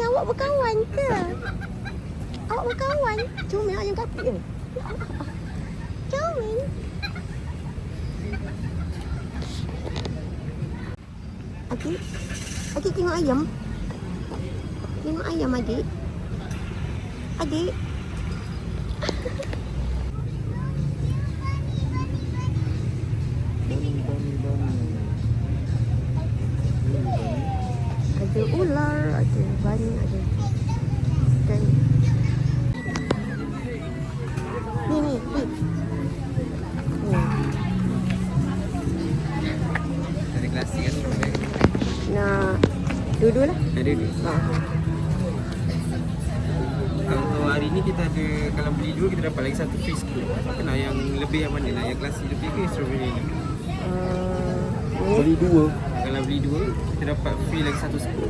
Awak berkawan ke? Awak berkawan? Comel ayam kapit ke? Comel. Adik, adik tengok ayam. Tengok ayam adik. Adik. Ada ular, ada bunny, ada ikan. Ni, big. Ada klasik kan? Nak dua-dua lah. Ada dua. Kalau hari ni kita ada, kalau beli dua kita dapat lagi satu free scoop. Kena yang lebih yang mana lah? Yang klasik lebih ke strawberry ni? Beli dua. Kalau beli dua, kita dapat free lagi satu scoop.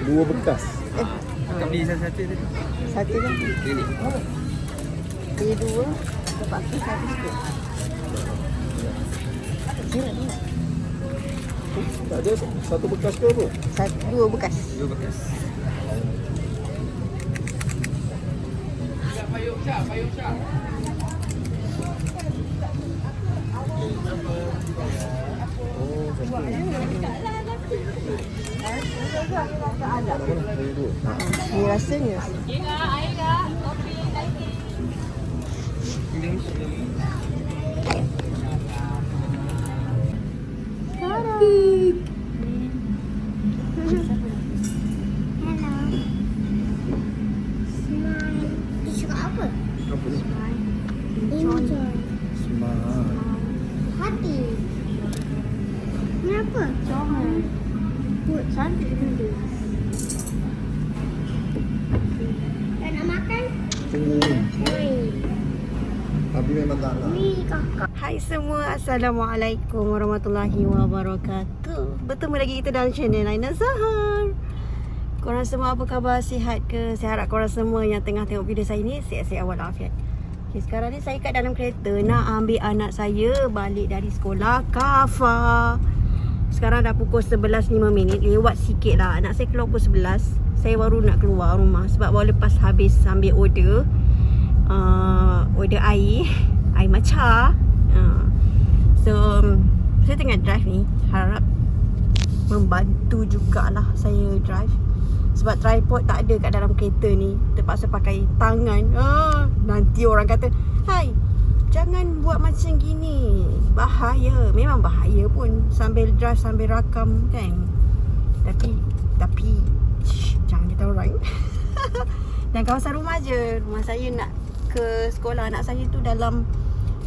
Dua bekas. Kita beli satu-satu tadi. Satu kan? Ini. Beli dua, dapat free satu scoop. Tak ada satu bekas ke apa? Dua bekas. Dua bekas. Oh, satu. Beli dua. Ni rasanya. Apa ni? Semangat. Hati. Kenapa? Comel. Cantik dulu. Nak makan? Tunggu. Tapi memang tak nak. Hai semua, Assalamualaikum warahmatullahi wabarakatuh. Bertemu lagi kita dalam channel Aina Zahar. Korang semua apa khabar? Sihat ke? Saya harap korang semua yang tengah tengok video saya ni sihat-sihat walafiat. Okay, sekarang ni saya kat dalam kereta nak ambil anak saya balik dari sekolah Kafa. Sekarang dah pukul 11.05, lewat sikit lah. Anak saya keluar pukul 11. Saya baru nak keluar rumah sebab baru lepas habis ambil order air matcha. So saya tengah drive ni. Harap membantu jugalah saya drive. Sebab tripod tak ada kat dalam kereta ni. Terpaksa pakai tangan. Nanti orang kata, "Hai, jangan buat macam gini. Bahaya." Memang bahaya pun sambil drive, sambil rakam kan. Tapi jangan kata orang. Dan kawasan rumah je. Rumah saya nak ke sekolah anak saya tu dalam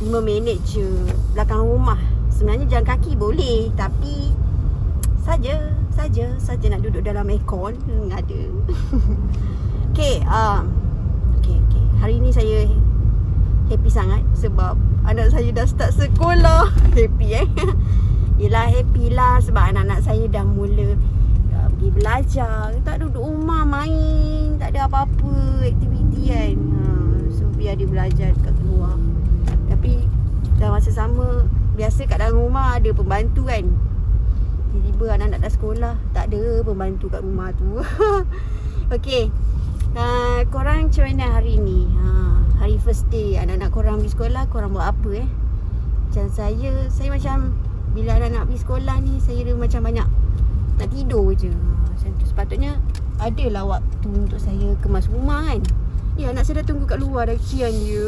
5 minit je belakang rumah. Sebenarnya jalan kaki boleh, tapi saja nak duduk dalam aircon ada. Okay, hari ni saya happy sangat sebab anak saya dah start sekolah. Happy Yelah happy lah sebab anak-anak saya dah mula pergi belajar. Tak duduk rumah main, tak ada apa-apa aktiviti kan. So biar dia belajar dekat keluar. Tapi dalam masa sama, biasa kat dalam rumah ada pembantu kan. Tiba-tiba anak-anak dah sekolah, tak ada pembantu kat rumah tu. Okay, korang macam mana hari ni? Hari first day anak-anak korang pergi sekolah, korang buat apa Macam saya macam bila anak-anak pergi sekolah ni, saya macam banyak nak tidur je. Macam tu, sepatutnya adalah waktu untuk saya kemas rumah kan. Ya, anak saya dah tunggu kat luar dah, kesian dia.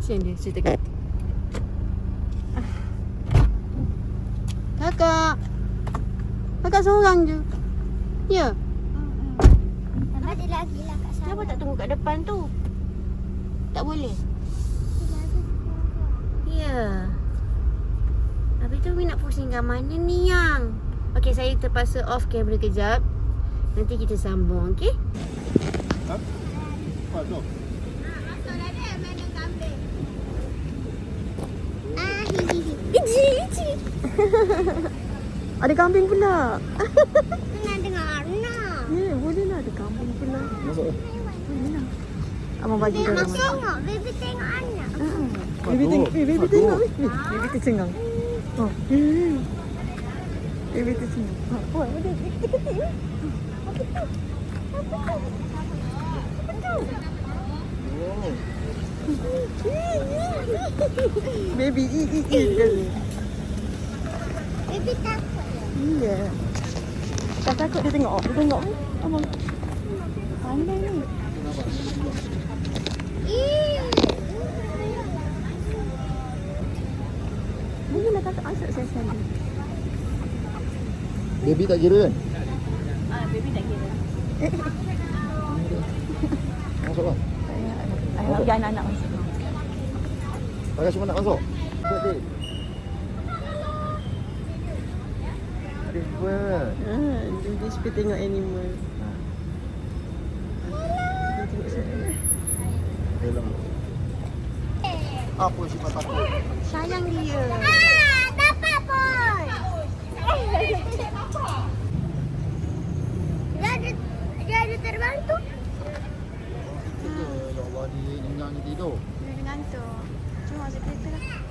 Kesian dia, saya tekan. Kakak seorang je. Ya. Ada lagi lah kat sana. Kenapa tak tunggu kat depan tu? Tak boleh? Ya. Habis tu nak pusing kat mana ni yang? Okey, saya terpaksa off kamera kejap. Nanti kita sambung, okey? Ha? Apa tu? Masuk dah dia main dengan kambing. Iji. Ada kambing pula. Nak dengar nak. Ya, boleh lah ada kambing pula. Masuk. Boleh lah. Abang bagi Dia dia masuk tengok. Baby tengok anak. Baby tengok. Baby tengok. Baby tercengang. Baby tercengang. Dia kecil ni. Oh. Baby sekali. Baby takut. Iya. Tak takut dia tengok. Dia tengok. Abang. Pandai ni. Mungkin nak kata asal saya sekali. Baby tak kira kan? Baby tak kira. Masuk lah. Ayah bagi anak-anak masuk. Pakai semua nak masuk. Birthday. Ada dua. Dia suka tengok animal. Dia tengok sana. Dalam. Apa sifat takut? Sayang dia. Dapat pun. Dia ada terbang tu. Ya Allah, dia nyenyak ni tidur. Dia ngantuk. Cuma masuk kereta lah.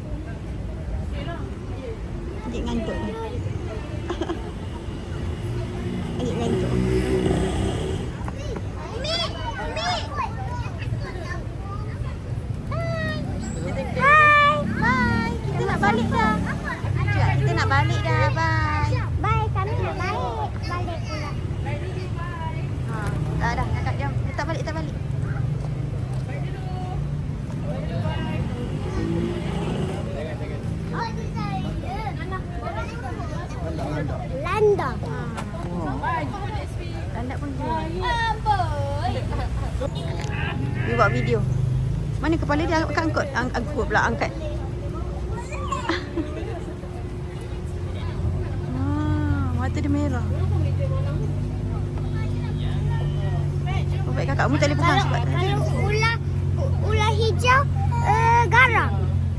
Adik ngantuk ni. Adik ngantuk. Hai. Bye. Kita nak balik dah. Sekejap, kita nak balik dah. Bye. Bye, kami nak balik. Balik pula. Dah. Kakak jam. Kita tak balik. Landa. Landak pun dia. Dia buat video. Mana kepala dia angkat? Angkut pula, angkat. Mata dia merah. Oh, baik kakakmu tak boleh pegang sebab Kalau ular hijau garang.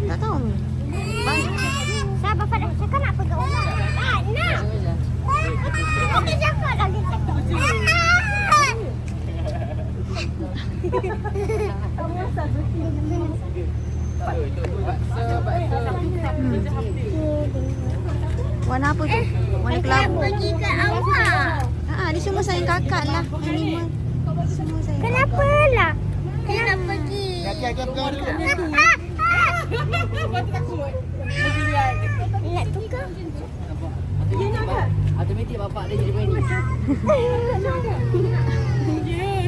tak tahu. Baik. Sabar pada cakap nak pegang ular. Tak nak. Kita cakap lagi cakap. Warna apa tu? Warna kelabu. Pergi ke awak. Dia semua sayang kakak lah. Animal. Semua sayang. Kenapa lah? Kita pergi. Nak tukar? Automatik bapak dia jadi berani.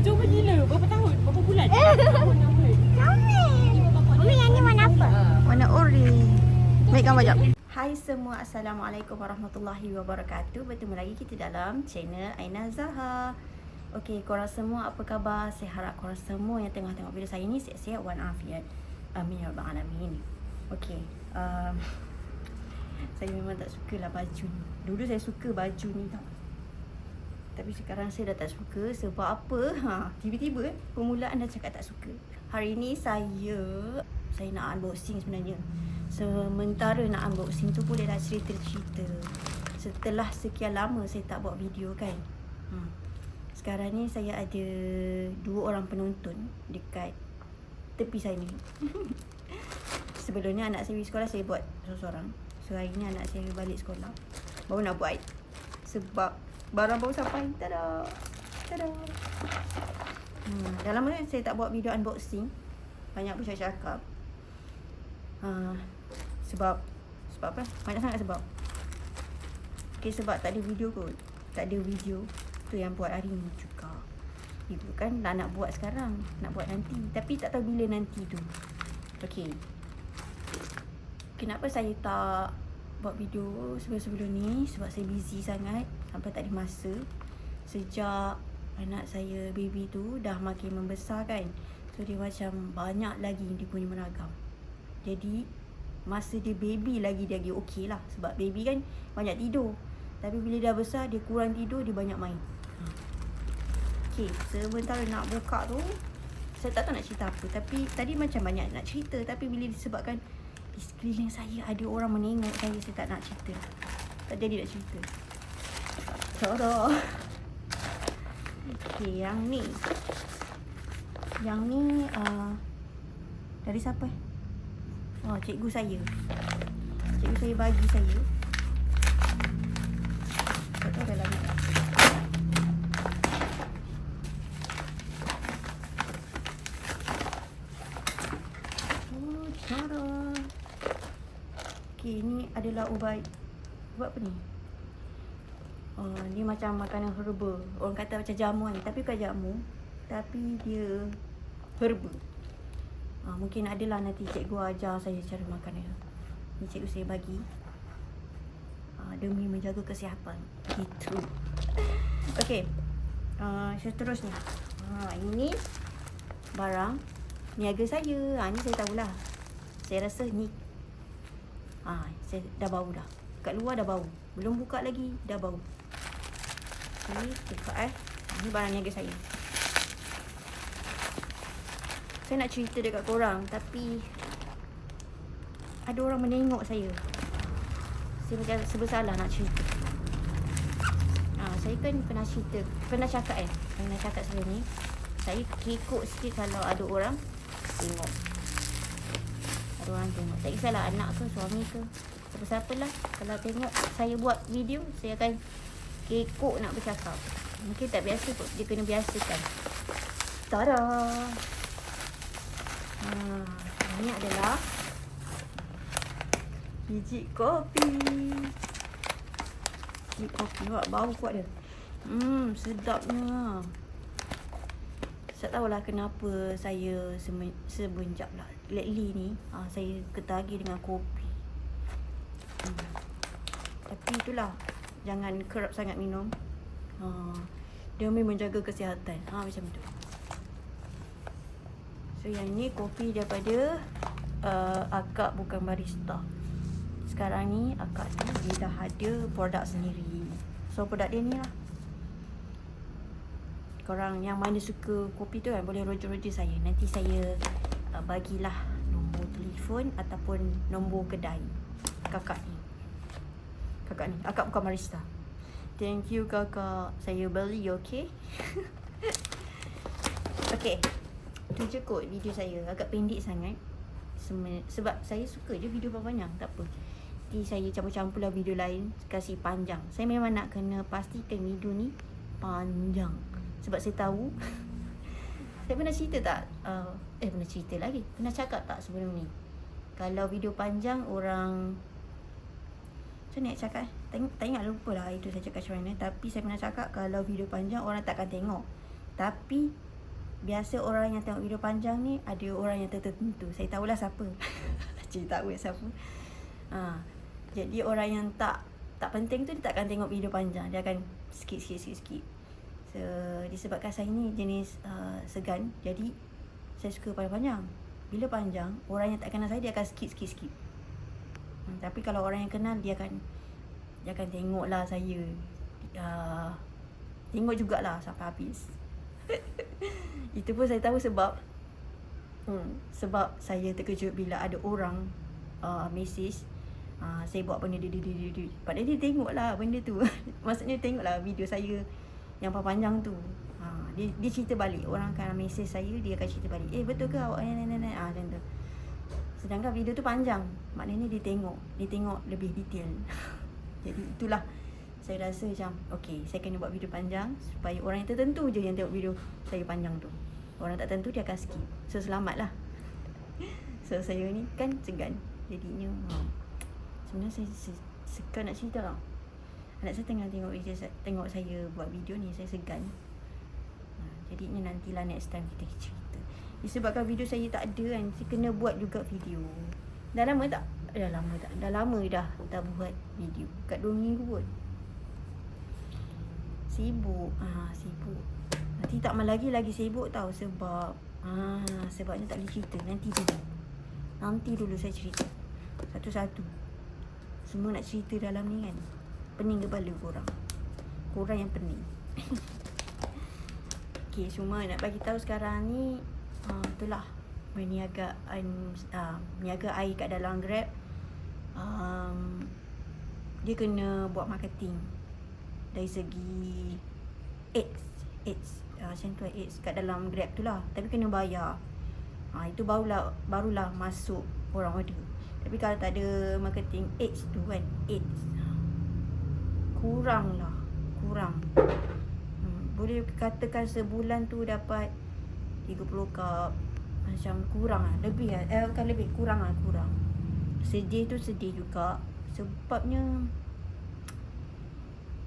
Cuba gila. Berapa tahun? Berapa bulan? Mami, yang ni warna apa? Warna orange. Baik gambar jap. Hai semua, Assalamualaikum warahmatullahi wabarakatuh. Bertemu lagi kita dalam channel Aina Zaha. Okey, korang semua apa khabar? Saya harap korang semua yang tengah tengok video saya ni sihat-sihat walafiat. Amin ya rabbal alamin. Okey, saya memang tak sukalah baju ni. Dulu saya suka baju ni tau. Tapi sekarang saya dah tak suka. Sebab apa? Tiba-tiba permulaan dah cakap tak suka. Hari ni saya nak unboxing sebenarnya. Sementara nak unboxing tu boleh dah cerita-cerita. Setelah sekian lama saya tak buat video kan. Sekarang ni saya ada 2 orang penonton dekat tepi saya ni. Sebelum ni anak saya pergi sekolah, saya buat seorang-seorang. So hari ni anak saya balik sekolah, baru nak buat. Sebab barang baru sampai. Tada. Dah lama ni saya tak buat video unboxing. Banyak bercakap. Sebab apa? Banyak sangat sebab. Okay, sebab tak ada video kot. Tak ada video tu yang buat hari ni juga. Ibu kan dah nak buat sekarang, nak buat nanti. Tapi tak tahu bila nanti tu. Okay. Kenapa saya tak buat video sebelum ni? Sebab saya busy sangat sampai tak ada masa. Sejak anak saya baby tu dah makin membesar kan. So dia macam banyak lagi dia punya meragam. Jadi masa dia baby lagi dia okey lah. Sebab baby kan banyak tidur. Tapi bila dah besar dia kurang tidur, dia banyak main. Okay, sebentar nak buka tu saya tak tahu nak cerita apa. Tapi tadi macam banyak nak cerita. Tapi bila disebabkan di sekeliling saya ada orang menengok saya tak nak cerita. Tak jadi nak cerita. Tara. Okay, yang ni dari siapa? Cikgu saya. Cikgu saya bagi saya. Tak tahu dalam ni. ubat apa ni? Dia macam makanan herba. Orang kata macam jamuan, tapi bukan jamu. Tapi dia herba. Mungkin adalah nanti cikgu ajar saya cara makan dia. Ni cikgu saya bagi. Demi menjaga kesihatan. Gitu. Okey. Seterusnya. Ini barang niaga saya. Ni saya tahulah. Saya rasa ni. Saya dah bau dah. Kat luar dah bau. Belum buka lagi dah bau. Ni buka Ni barang niaga saya. Saya nak cerita dekat korang, tapi ada orang menengok saya. Saya macam sebersalah nak cerita. Saya kan pernah cakap saya ni, saya kekok sikit kalau ada orang tengok. Ada orang tengok. Tak kisahlah anak ke, suami ke, siapa-siapa lah. Kalau tengok saya buat video, saya akan kekok nak bercakap. Mungkin tak biasa kot, dia kena biasakan. Tada! Ini adalah biji kopi. Biji kopi, bau kuat dia. Sedapnya. Tak tahulah kenapa saya semenjak lah lately ni saya ketagih dengan kopi. Tapi itulah, jangan kerap sangat minum. Demi menjaga kesihatan. Macam tu. So yang ni kopi daripada akak bukan barista. Sekarang ni akak ni dia dah ada produk sendiri. So produk dia ni lah. Korang yang mana suka kopi tu kan boleh roja-roja saya. Nanti saya bagilah nombor telefon ataupun nombor kedai kakak ni. Akak bukan barista. Thank you kakak. Saya beli, okay? Okay. Itu je kot video saya. Agak pendek sangat. Sebab saya suka je video panjang. Tak apa. Nanti saya campur-campur lah video lain. Kasih panjang. Saya memang nak kena pastikan video ni panjang. Sebab saya tahu. Saya pernah cerita tak? Pernah cerita lagi. Pernah cakap tak sebelum ni? Kalau video panjang orang... Macam ni nak cakap? Tak ingat, lupa lah itu saya cakap macam mana. Tapi saya pernah cakap kalau video panjang orang takkan tengok. Tapi biasa orang yang tengok video panjang ni ada orang yang tertentu. Saya tahulah siapa. Cerita tahu siapa. Jadi orang yang tak penting tu dia takkan tengok video panjang. Dia akan skip. So disebabkan saya ni jenis segan, jadi saya suka panjang. Bila panjang, orang yang tak kenal saya dia akan skip. Tapi kalau orang yang kenal dia akan tengoklah saya. Tengok jugalah sampai habis. Itu pun saya tahu sebab saya terkejut bila ada orang message saya buat benda dia. Padahal dia tengoklah benda tu. Maksudnya tengoklah video saya yang panjang tu. Dia cerita balik. Orang akan message saya, dia akan cerita balik. Betul ke awak macam tu. Sedangkan video tu panjang. Maknanya dia tengok lebih detail. Jadi itulah saya rasa macam okay, saya kena buat video panjang supaya orang yang tertentu je yang tengok video saya panjang tu. Orang tak tentu dia akan skip. So selamatlah. So saya ni kan segan. Jadinya sebenarnya saya segan nak cerita lah. Anak saya tengah tengok saya buat video ni, saya segan. Jadinya nantilah next time kita cerita. Disebabkan video saya tak ada kan, saya kena buat juga video. Dah lama tak? Dah lama dah tak buat video. Kat 2 minggu pun. Sibuk. Nanti tak lagi sibuk tau sebabnya tak boleh cerita. Nanti dulu saya cerita. Satu-satu. Semua nak cerita dalam ni kan. Pening kepala korang yang pening. Okay, cuma nak bagi tahu sekarang ni itulah niaga air kat dalam Grab. Dia kena buat marketing dari segi ads macam tu, ads kat dalam Grab tu lah. Tapi kena bayar. Itu barulah masuk orang order. Tapi kalau tak ada marketing ads tu kan, ads kurang. Boleh katakan sebulan tu dapat 30 cup. Macam kurang lah. Kurang. Sedih tu sedih juga. Sebabnya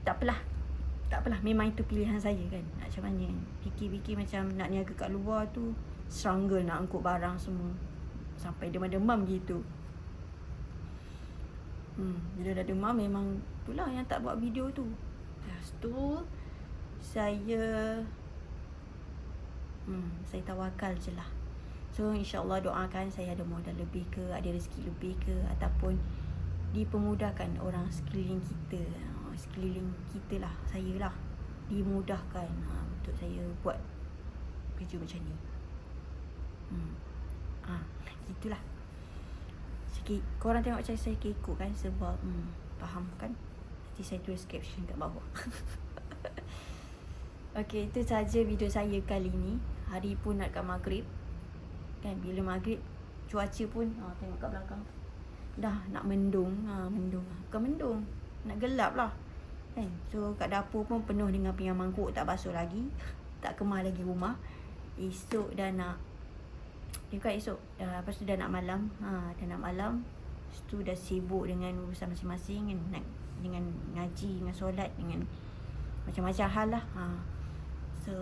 tak apalah, memang itu pilihan saya kan. Nak macam mana, fikir-fikir macam nak niaga kat luar tu struggle nak angkut barang semua, sampai demam-demam gitu. Bila dah demam memang itulah yang tak buat video tu. Lepas tu saya tawakal je lah. So insyaAllah doakan saya ada modal lebih ke, ada rezeki lebih ke, ataupun dipermudahkan orang sekeliling kita lah, saya lah, dimudahkan untuk saya buat kerja macam ni. Gitulah. Sikit korang tengok macam saya kekok kan, sebab faham kan. Nanti saya tulis caption kat bawah. Okey, itu saja video saya kali ni. Hari pun nak kat maghrib kan, bila maghrib cuaca pun tengok kat belakang dah nak mendung. Bukan mendung, nak gelap lah kan. So kat dapur pun penuh dengan pinggan mangkuk tak basuh lagi, tak kemah lagi rumah. Esok dah nak lepas tu dah nak malam. Lepas tu dah sibuk dengan urusan masing-masing, dengan ngaji, dengan solat, dengan macam-macam hal lah. So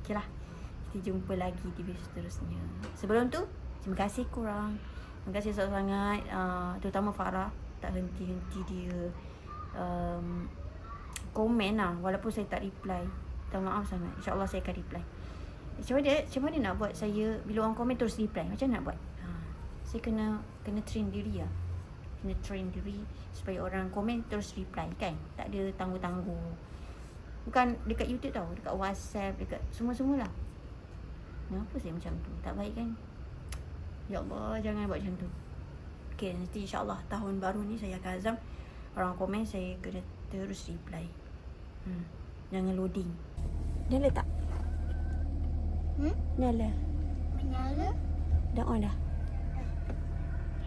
okay lah, kita jumpa lagi di video seterusnya. Sebelum tu, terima kasih korang. Terima kasih sangat-sangat, terutama Farah, tak henti-henti dia komen lah, walaupun saya tak reply. Minta maaf sangat. InsyaAllah saya akan reply. Macam mana nak buat saya bila orang komen terus reply? Macam mana nak buat? Saya kena train diri lah. Kena train diri supaya orang komen terus reply kan. Tak ada tangguh-tangguh. Bukan dekat YouTube tau, dekat WhatsApp, dekat semua-semua lah. Kenapa saya macam tu? Tak baik kan? Ya Allah, jangan buat macam tu. Okay, nanti insyaAllah tahun baru ni saya akan azam, orang komen saya kena terus reply. Jangan loading. Nyala tak? Nyala. Dah on dah.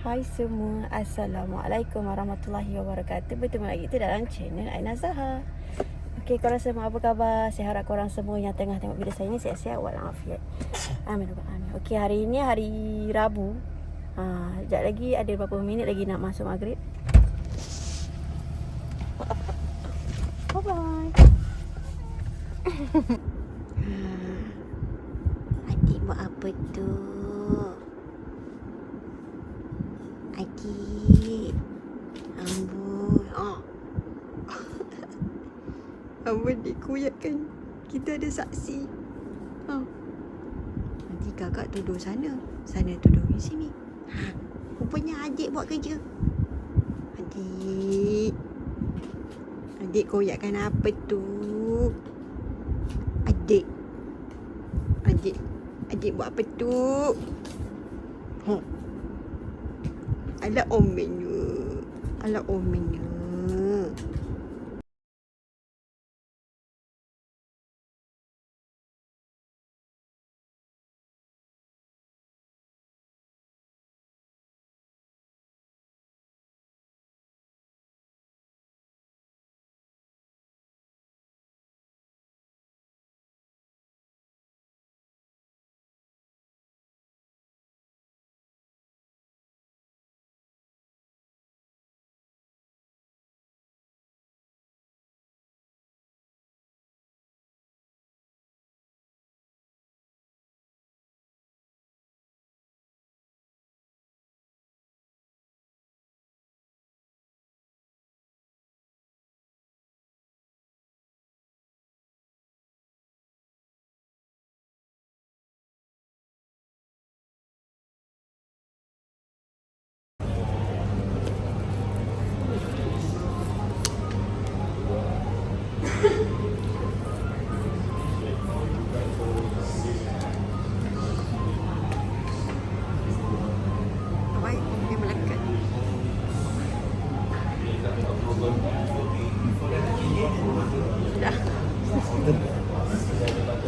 Hai semua, Assalamualaikum warahmatullahi wabarakatuh. Bertemu lagi kita dalam channel Aina Zaha. Okay, korang semua apa khabar? Saya harap korang semua yang tengah tengok video saya ni sihat-sihat walafiat. Amin. Okay, hari ni hari Rabu. Sekejap lagi ada berapa minit lagi nak masuk maghrib. Bye-bye. Adik buat apa tu? Adik amboi. Amboi dikoyakkan. Kita ada saksi. Nanti kakak tuduh sana tuduh di sini. Rupanya adik buat kerja. Adik koyakkan apa tu? Adik buat apa tu? Alah omennya.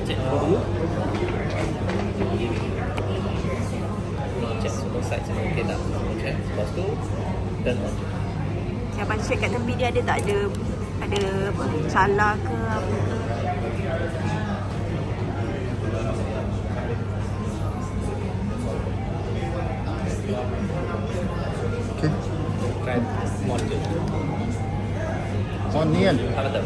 Cek dulu. Cek semua side semua okey tak? Cek. Lepas tu turn on. Abang check kat tepi dia ada tak ada apa, salah ke apa ke. makan small je. On ni kan? Tak.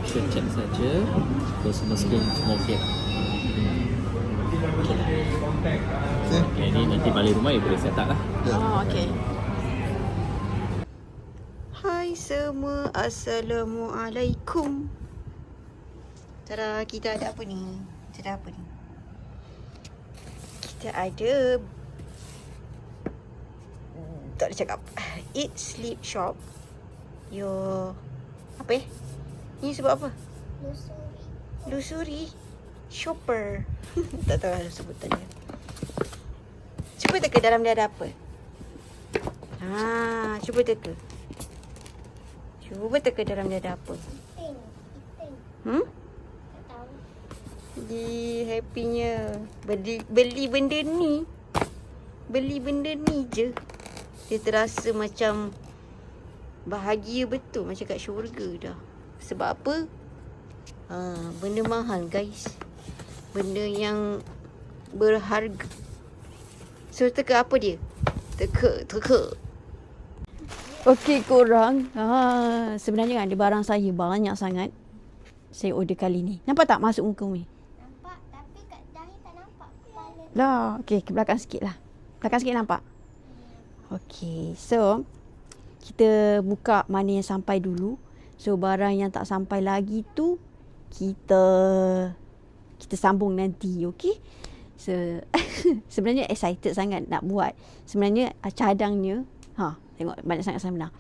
Kita check saja. Kalau semua screen semua okey. Okay, ni nanti balik rumah you boleh set up lah. Oh, okay. Hai semua, Assalamualaikum. Tada, kita ada apa ni? Kita ada apa ni? Kita ada... Tak ada cakap. Eat, sleep, shop. Yo... Apa Ni sebab apa? Lusuri. Shopper. Tak tahu lah sebutan dia. Cuba teka dalam dia ada apa. Cuba teka. Cuba teka dalam dia ada apa. Di happynya. Beli benda ni. Beli benda ni je. Dia terasa macam bahagia betul. Macam kat syurga dah. Sebab apa? Benda mahal guys. Benda yang berharga. So teka apa dia? Teka. Okey korang. Sebenarnya ada barang saya banyak sangat. Saya order kali ni. Nampak tak masuk muka Umi? Nampak, tapi kat dahi tak nampak kepala. Lah, okey ke belakang sikit lah. Belakang sikit nampak? Okey, so kita buka mana yang sampai dulu. So barang yang tak sampai lagi tu kita sambung nanti, okey? So sebenarnya excited sangat nak buat. Sebenarnya cadangnya, tengok banyak sangat saya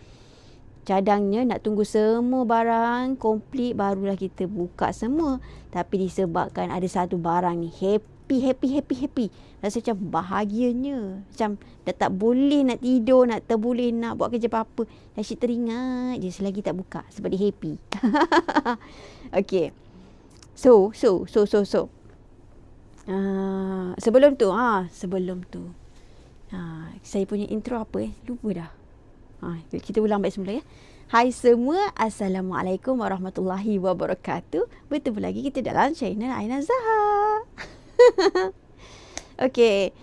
cadangnya nak tunggu semua barang komplit barulah kita buka semua. Tapi disebabkan ada satu barang ni happy. Rasa macam bahagianya. Macam dah tak boleh nak tidur, tak boleh nak buat kerja apa-apa. Asyik teringat je selagi tak buka. Sebab dia happy. Okay. So. Sebelum tu. Saya punya intro apa lupa dah. Kita ulang balik semula ya. Hai semua, Assalamualaikum warahmatullahi wabarakatuh. Bertemu lagi kita dalam channel Aina Zaha. Okay,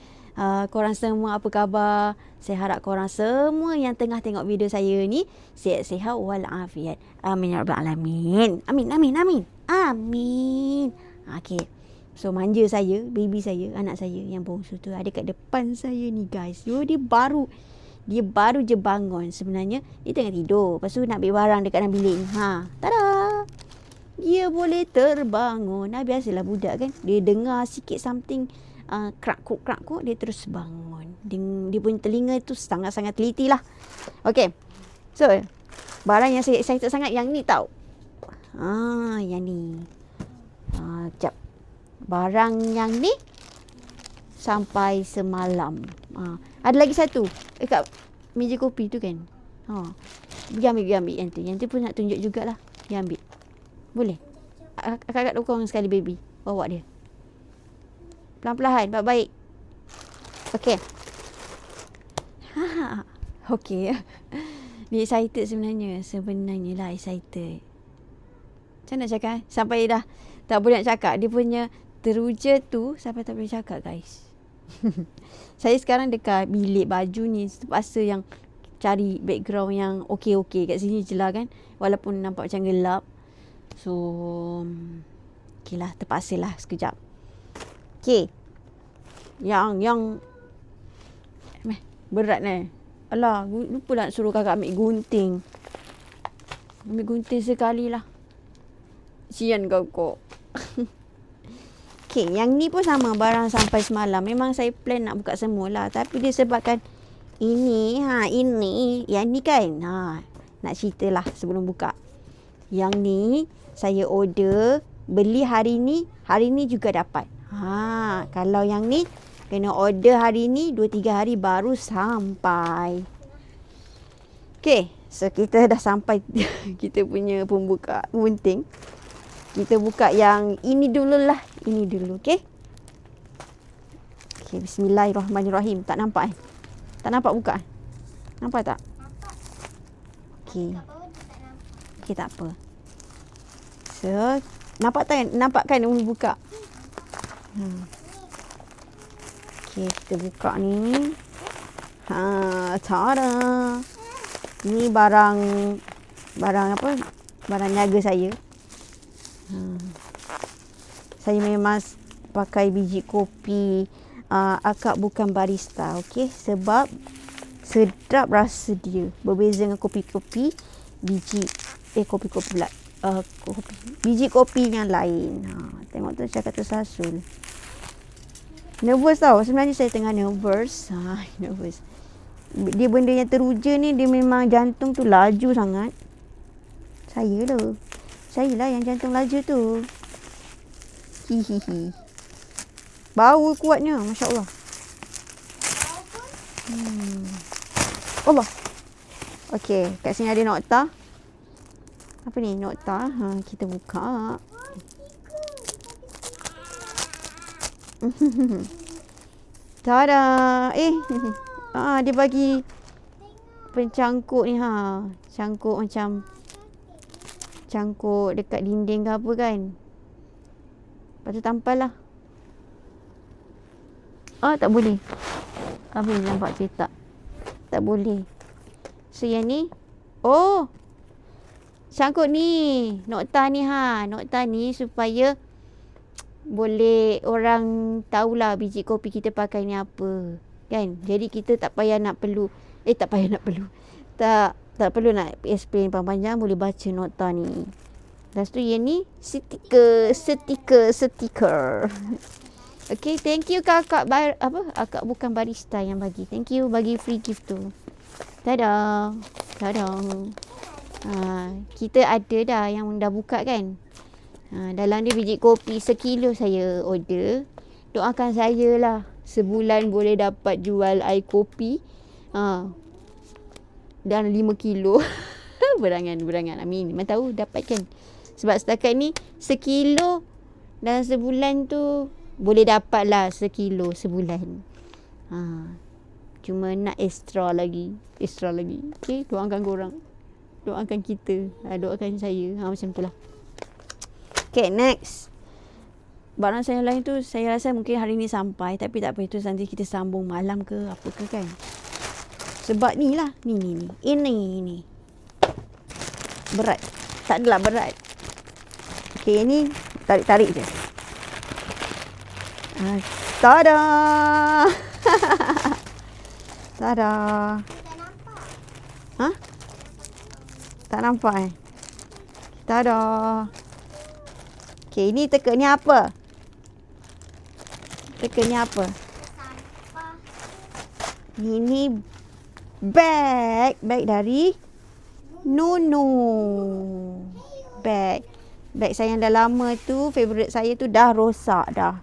korang semua apa khabar? Saya harap korang semua yang tengah tengok video saya ni sihat-sihat walafiat. Amin ya rabbal alamin. Amin. Okay. So manja saya, baby saya, anak saya yang bongsu tu ada kat depan saya ni guys. Dia baru je bangun. Sebenarnya dia tengah tidur. Lepas tu nak ambil barang dekat dalam bilik ni. Tada! Dia boleh terbangun. Biasalah budak kan. Dia dengar sikit something krak-kuk, dia terus bangun. Dia punya telinga tu sangat-sangat teliti lah. Okay. So, barang yang saya excited sangat yang ni tau. Yang ni. Sekejap. Barang yang ni sampai semalam. Ada lagi satu. Kat meja kopi tu kan. Pergi ambil yang tu. Yang tu pun nak tunjuk jugalah. Pergi ambil. Boleh? Akak dokong sekali baby. Bawa dia. Pelan-pelan. Baik-baik. Okay. Okay. Dia excited sebenarnya. Sebenarnya lah excited. Macam nak cakap? Sampai dah tak boleh nak cakap. Dia punya teruja tu sampai tak boleh cakap guys. Saya sekarang dekat bilik baju ni. Terpaksa yang cari background yang okey-okey kat sini je lah kan. Walaupun nampak macam gelap. So okey lah, terpaksa lah sekejap. Okey. Yang berat ni. Alah, lupa nak suruh kakak ambil gunting. Ambil gunting sekali lah. Sian kau. Okay, yang ni pun sama barang sampai semalam. Memang saya plan nak buka semua lah. Tapi disebabkan ini, yang ni kan. Nak cerita lah sebelum buka. Yang ni, saya order, beli hari ni juga dapat. Kalau yang ni, Kena order hari ni, 2-3 hari baru sampai. Okay, so kita dah sampai kita punya pembuka gunting. Kita buka yang ini dululah. Ini dulu, okay? Okay, bismillahirrahmanirrahim. Tak nampak Tak nampak buka Nampak tak? Okay. Okay, tak apa. So, nampak kan Umi buka? Okay, kita buka ni. Tada. Ni barang apa? Barang niaga saya. Saya memang pakai biji kopi akak bukan barista, okey? Sebab sedap rasa dia. Berbeza dengan kopi-kopi kopi-kopi pula. Biji kopi yang lain. Tengok tu cakap tersasul. Nervous tau. Sebenarnya saya tengah nervous. Nervous. Dia benda yang teruja ni, dia memang jantung tu laju sangat. Sayalah yang jantung laju tu. Hihihi. Bau kuatnya, Masya Allah. Allah. Okey, kat sini ada nokta. Apa ni nokta? Kita buka. Tada. Dia bagi pencangkuk ni Cangkuk macam cangkuk dekat dinding ke apa kan. Lepas tu tampal lah. Tak boleh. Apa ni nampak cetak? Tak boleh. So yang ni. Cangkuk ni. Nokta ni Nokta ni supaya boleh orang tahulah biji kopi kita pakai ni apa. Kan? Jadi kita tak payah nak perlu. Tak perlu nak explain panjang-panjang, boleh baca nota ni. Lepas tu yang ni stiker. Okay, thank you kakak akak bukan barista yang bagi. Thank you bagi free gift tu. Tada. Kita ada dah yang dah buka kan. Dalam dia biji kopi 1 kilo saya order. Doakan saya lah. Sebulan boleh dapat jual air kopi. Dan 5 kilo. Berangan. Amin. Memang tahu dapat kan. Sebab setakat ni 1 kilo. Dan sebulan tu boleh dapat lah 1 kilo sebulan. Cuma nak extra lagi. Okay, doakan korang. Doakan kita. Doakan saya. Macam tu lah. Okay, next. Barang saya lain tu saya rasa mungkin hari ni sampai. Tapi tak apa, itu nanti kita sambung malam ke apa ke kan. Sebab ni lah. Ni. Ini. Berat. Tak adalah berat. Okay, ni tarik je. Tada. Tada. Tak nampak Tada. Okay, ni teka ni apa? Ini bag dari Nunu. Bag saya yang dah lama tu, favorite saya tu dah rosak dah.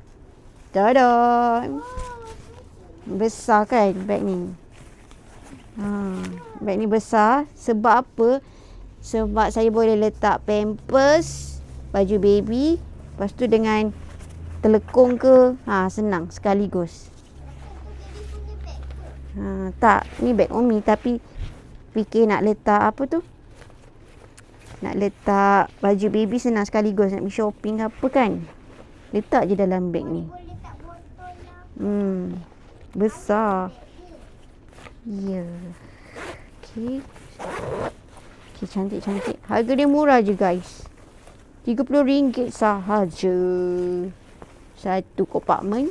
Tada. Besar kan bag ni. Bag ni besar sebab apa? Sebab saya boleh letak pampers, baju baby, lepas tu dengan telekung ke, senang sekaligus. Tak, ni bag Umi tapi fikir nak letak apa tu? Nak letak baju baby senang sekaligus, nak pergi shopping ke apa kan. Letak je dalam bag ni. Besar. Ya. Okay, cantik. Harga dia murah je guys. RM30 sahaja. 1 kompartmen.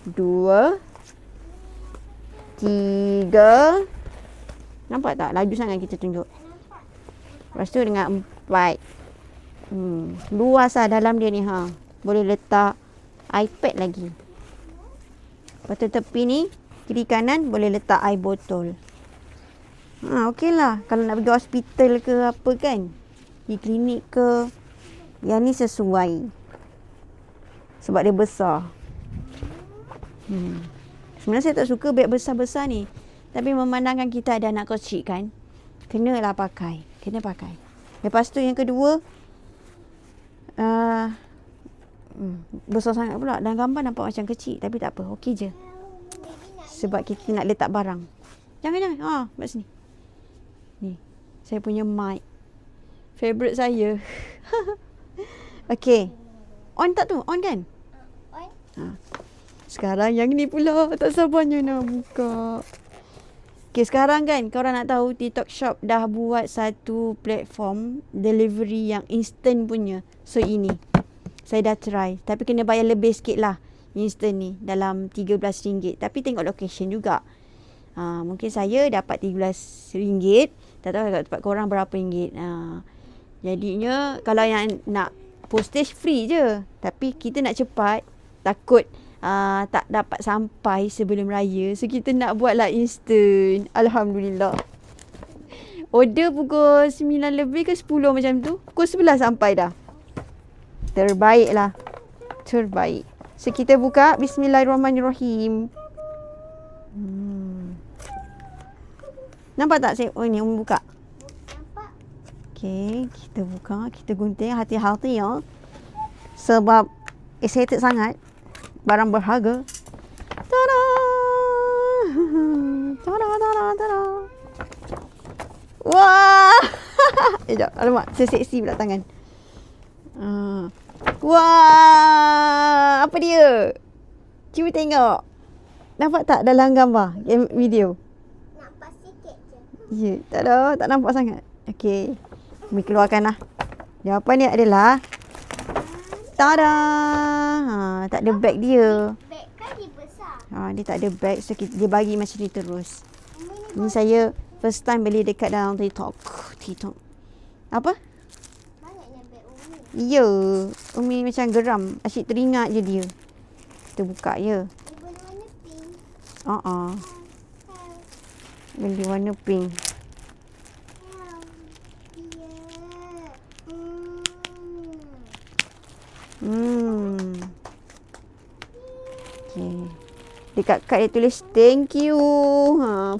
2 3. Nampak tak? Laju sangat kita tunjuk. Lepas tu dengan 4. Luas lah dalam dia ni Boleh letak iPad lagi. Lepas tu tepi ni, kiri kanan boleh letak air botol. Okey lah. Kalau nak pergi hospital ke apa kan, pergi klinik ke, yang ni sesuai. Sebab dia besar. Sebenarnya saya tak suka beg besar-besar ni. Tapi memandangkan kita ada anak kecil kan, kenalah pakai. Kena pakai. Lepas tu yang kedua, besar sangat pula. Dan gambar nampak macam kecil. Tapi tak apa, okey je. Sebab kita nak letak barang. Jangan. Kat sini. Ni, saya punya mic. Favorite saya. Okey. On tak tu? On kan? On. Sekarang yang ni pula. Tak sabarnya nak buka. Okay, sekarang kan korang nak tahu TikTok Shop dah buat satu platform delivery yang instant punya. So ini saya dah try, tapi kena bayar lebih sikit lah instant ni, dalam RM13. Tapi tengok location juga. Mungkin saya dapat RM13. Tak tahu kat tempat korang berapa ringgit. Jadinya kalau yang nak postage free je, tapi kita nak cepat, takut tak dapat sampai sebelum raya. So kita nak buat lah instant. Alhamdulillah. Order pukul 9 lebih ke 10 macam tu. Pukul 11 sampai dah. Terbaik lah. Terbaik. So kita buka. Bismillahirrahmanirrahim. Nampak tak saya? Oh ni Umi buka. Nampak? Okay, kita buka. Kita gunting. Hati-hati ya. Sebab excited sangat. Barang berharga. Tada! Tada. Wah! Sekejap. Alamak, saya seksi pula tangan. Wah! Apa dia? Cuba tengok. Nampak tak dalam gambar? Video? Nampak sikit je. Ya, tak nampak sangat. Okey. Kami keluarkan lah. Jawapan dia adalah tada! Tak ada bag dia. Beg kan dia besar. Dia tak ada bag. So dia bagi macam ni terus. Ni saya first time beli dekat dalam TikTok. Apa? Banyaknya beg Umi. Ya. Umi macam geram. Asyik teringat je dia. Kita buka ya. Dia warna pink. Beli warna pink. Okay. Dekat kad dia tulis thank you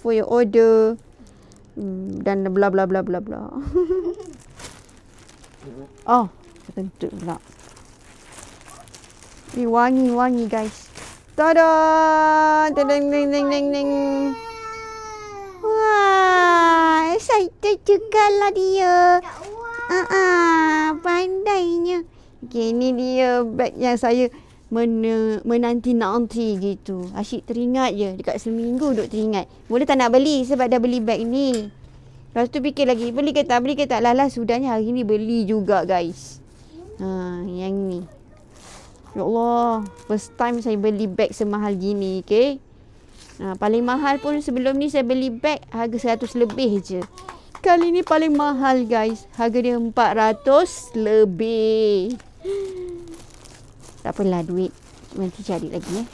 for your order. Dan bla bla bla bla bla. Oh, kentut pula. Ni wangi guys. Tada! Deng deng deng deng deng. Wah, excited juga lah dia. Pandainya. Okay, ni dia bag yang saya menanti-nanti gitu. Asyik teringat je. Dekat seminggu duk teringat. Mula tak nak beli sebab dah beli bag ni. Lepas tu fikir lagi, beli ke tak? Lala sudahnya hari ni beli juga guys. Yang ni. Ya Allah, first time saya beli bag semahal gini, okay? Paling mahal pun sebelum ni saya beli bag harga 100 lebih je. Kali ni paling mahal guys. Harga dia 400 lebih. Tak apalah, duit nanti cari lagi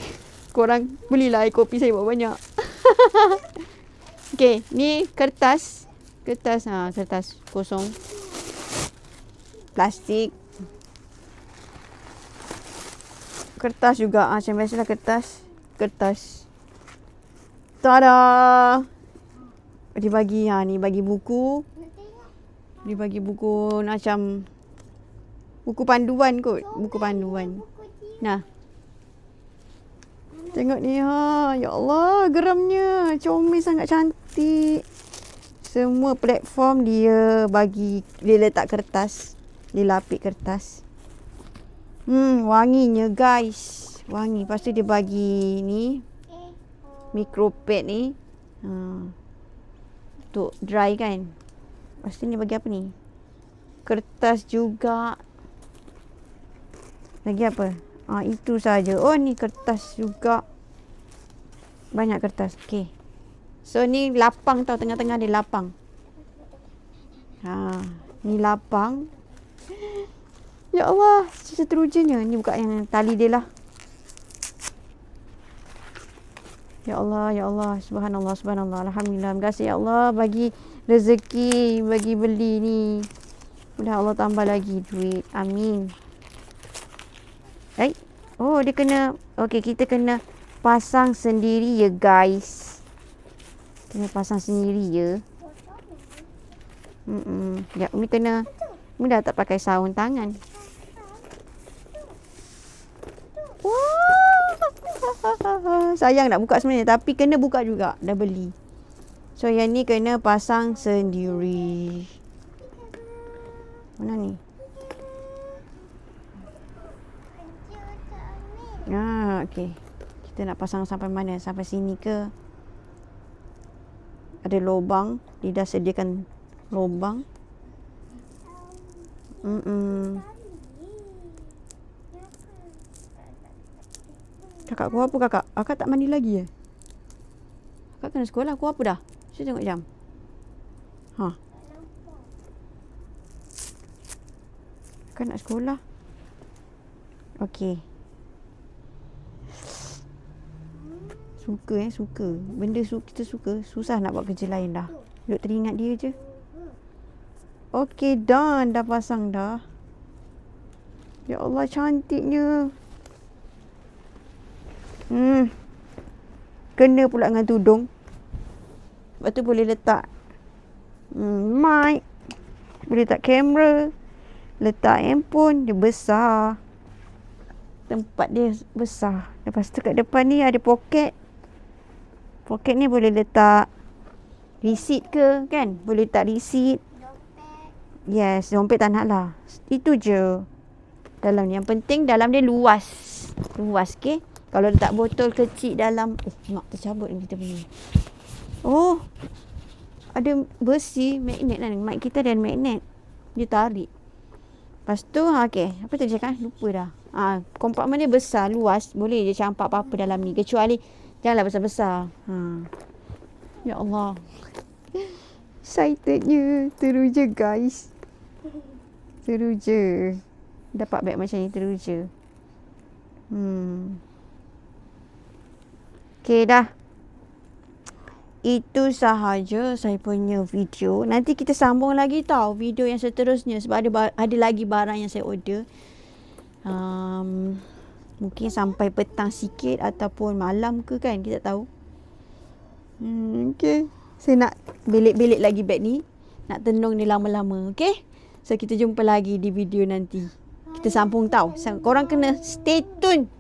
Korang belilah air kopi saya buat banyak. Okay, ni kertas. Kertas kosong. Plastik. Kertas juga. Macam biasalah kertas. Tada! Dia bagi ni bagi buku. Dia bagi buku macam buku panduan kot. Buku panduan. Nah. Tengok ni ya Allah, geramnya. Comel sangat cantik. Semua platform dia bagi, dia letak kertas. Dia lapik kertas. Wanginya guys. Wangi. Lepas tu dia bagi ni micropad ni. Untuk dry kan. Lepas tu ni bagi apa ni? Kertas juga. Lagi apa? Itu saja. Oh ni kertas juga. Banyak kertas. Okay. So ni lapang tau. Tengah-tengah dia lapang. Ni lapang. Ya Allah. Seterusnya. Ni buka yang tali dia lah. Ya Allah, ya Allah. Subhanallah, subhanallah. Alhamdulillah. Terima kasih ya Allah bagi rezeki, bagi beli ni. Mudah Allah tambah lagi duit. Amin. Oh, dia kena. Okey, kita kena pasang sendiri ya guys. Kena pasang sendiri ya. Ya, Umi kena. Umi dah tak pakai sarung tangan. Wah. Sayang nak buka sebenarnya, tapi kena buka juga. Dah beli. So yang ni kena pasang sendiri. Mana ni? Okey. Kita nak pasang sampai mana? Sampai sini ke? Ada lubang. Dia dah sediakan lubang. Kakak kau apa kakak? Kakak tak mandi lagi ya? Kakak kena sekolah. Kau apa dah? Saya tengok jam. Kakak nak sekolah. Okey. Suka. Benda kita suka. Susah nak buat kerja lain dah. Duk teringat dia je. Okey, done. Dah pasang dah. Ya Allah, cantiknya. Kena pula dengan tudung. Lepas tu boleh letak mic. Boleh letak kamera. Letak handphone. Dia besar. Tempat dia besar. Lepas tu kat depan ni ada poket. Poket ni boleh letak receipt ke kan? Boleh letak receipt. Yes, dompet tak nak lah. Itu je. Dalam ni. Yang penting dalam dia luas. Luas, okay? Kalau letak botol kecil dalam... mak tercabut ni kita punya. Oh. Ada besi. Magnet kan. Mic kita ada magnet. Dia tarik. Lepas tu, okay. Apa tadi cakap? Lupa dah. Kompartmen dia besar, luas. Boleh je campak apa-apa dalam ni. Kecuali, janganlah besar-besar. Ya Allah. Excitednya. Terus je guys. Terus je. Dapat beg macam ni terus je. Okay dah. Itu sahaja saya punya video. Nanti kita sambung lagi tau video yang seterusnya. Sebab ada lagi barang yang saya order. Mungkin sampai petang sikit ataupun malam ke kan, kita tak tahu. Okay. Saya nak belik-belik lagi beg ni. Nak tenung ni lama-lama. Okay. So kita jumpa lagi di video nanti. Kita sambung tau. Korang kena stay tune.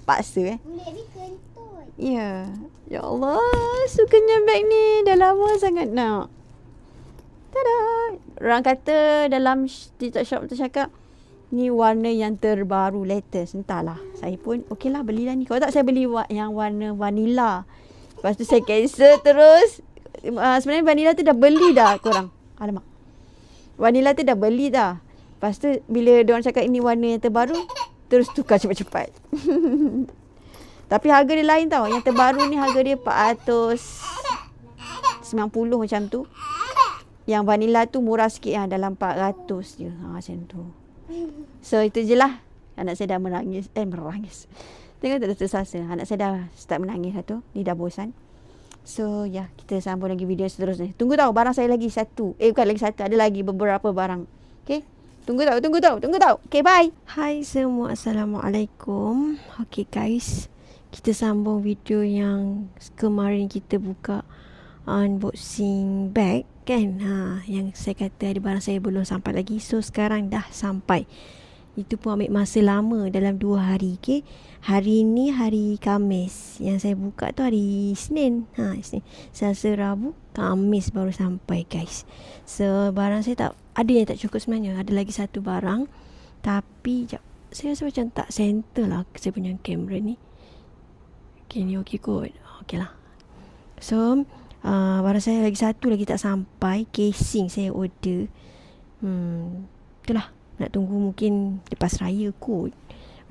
Paksa Baby kentut. Ya. Ya Allah, sukanya beg ni. Dah lama sangat nak. Tada. Orang kata dalam TikTok shop tu cakap, ni warna yang terbaru, latest. Entahlah. Saya pun okey lah belilah ni. Kalau tak saya beli yang warna vanilla. Lepas tu saya cancel terus. Sebenarnya vanilla tu dah beli dah korang. Alamak. Vanilla tu dah beli dah. Lepas tu bila diorang cakap ini warna yang terbaru, terus tukar cepat-cepat. Tapi harga dia lain tau. Yang terbaru ni harga dia 490 macam tu. Yang vanilla tu murah sikit lah, dalam 400 je. Macam tu. So itu je lah. Anak saya dah menangis. Menangis. Tengok tak tersasa. Anak saya dah start menangis lah tu. Ni dah bosan. So ya, kita sambung lagi video seterusnya. Tunggu tau barang saya lagi satu. Bukan lagi satu. Ada lagi beberapa barang. Okay. Tunggu tau. Okay, bye. Hai semua. Assalamualaikum. Okay guys. Kita sambung video yang kemarin kita buka unboxing bag kan. Yang saya kata ada barang saya belum sampai lagi. So sekarang dah sampai. Itu pun ambil masa lama dalam 2 hari. Okay. Hari ni hari Khamis. Yang saya buka tu hari Isnin. Isnin. Selasa, Rabu, Khamis baru sampai guys. So barang saya tak ada yang tak cukup sebenarnya. Ada lagi satu barang. Tapi saya rasa macam tak center lah saya punya kamera ni. Okay, ni okey kot. Okey lah. So, barang saya lagi satu lagi tak sampai. Casing saya order. Itulah. Nak tunggu mungkin lepas raya kot.